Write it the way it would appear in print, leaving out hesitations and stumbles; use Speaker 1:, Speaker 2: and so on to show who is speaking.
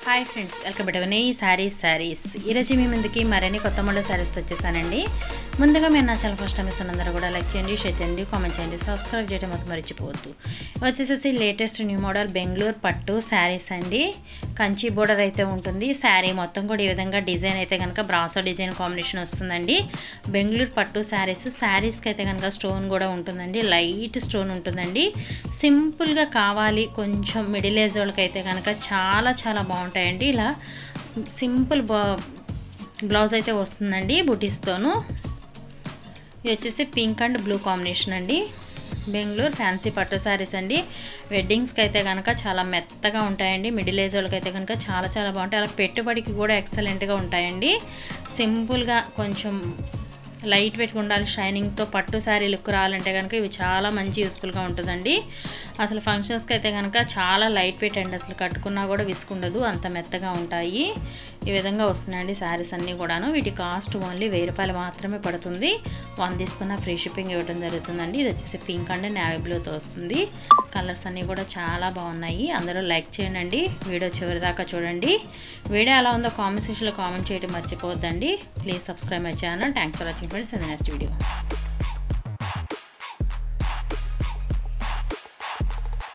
Speaker 1: Hi friends, welcome to అవనీ సారీస్ ఈరోజు మీ ముందుకి మరిన్ని కొత్త మోడల్ సారీస్ వచ్చేసానండి. ముందుగా మీరు నా ఛానల్ ఫస్ట్ టైం ఇస్తున్నందరూ కూడా లైక్ చేయండి, షేర్ చేయండి, కామెంట్ చేయండి, సబ్స్క్రైబ్ చేయడం మాత్రం మర్చిపోవద్దు. వచ్చేసేసి లేటెస్ట్ న్యూ మోడల్ బెంగళూరు పట్టు శారీస్ అండి. కంచి బోర్డర్ అయితే ఉంటుంది. శారీ మొత్తం కూడా ఈ విధంగా డిజైన్ అయితే కనుక బ్రాసో డిజైన్ కాంబినేషన్ వస్తుందండి. బెంగళూరు పట్టు శారీస్కి అయితే కనుక స్టోన్ కూడా ఉంటుందండి. లైట్ స్టోన్ ఉంటుందండి. సింపుల్గా కావాలి కొంచెం మిడిల్ ఏజ్ వాళ్ళకి అయితే కనుక చాలా బాగుంటాయండి. ఇలా సింపుల్ బ్లౌజ్ అయితే వస్తుందండి బుటీస్తోను. ఇది వచ్చేసి పింక్ అండ్ బ్లూ కాంబినేషన్ అండి. బెంగళూరు ఫ్యాన్సీ పట్టు శారీస్ అండి. వెడ్డింగ్స్కి అయితే కనుక చాలా మెత్తగా ఉంటాయండి. మిడిల్ ఏజ్ వాళ్ళకి అయితే కనుక చాలా బాగుంటాయి. అలా పెట్టుబడికి కూడా ఎక్సలెంట్గా ఉంటాయండి. సింపుల్గా కొంచెం లైట్ వెయిట్గా ఉండాలి, షైనింగ్తో పట్టు శారీ లుక్ రావాలంటే కనుక ఇవి చాలా మంచి యూస్ఫుల్గా ఉంటుందండి. అసలు ఫంక్షన్స్కి అయితే కనుక చాలా లైట్ వెయిట్ అండి. అసలు కట్టుకున్నా కూడా విసుకుండదు, అంత మెత్తగా ఉంటాయి. ఈ విధంగా వస్తున్నాయండి శారీస్ అన్నీ కూడాను. వీటి కాస్ట్ ఓన్లీ 1000 రూపాయలు మాత్రమే పడుతుంది. 1 తీసుకున్న ఫ్రీ షిప్పింగ్ ఇవ్వడం జరుగుతుందండి. ఇది వచ్చేసి పింక్ అండ్ నేవీ బ్లూతో వస్తుంది. కలర్స్ అన్నీ కూడా చాలా బాగున్నాయి. అందరూ లైక్ చేయండి, వీడియో చివరి దాకా చూడండి. వీడియో ఎలా ఉందో కామెంట్ సెక్షన్లో కామెంట్ చేయడం మర్చిపోవద్దండి. Please subscribe my channel. Thanks for watching friends. In the next video.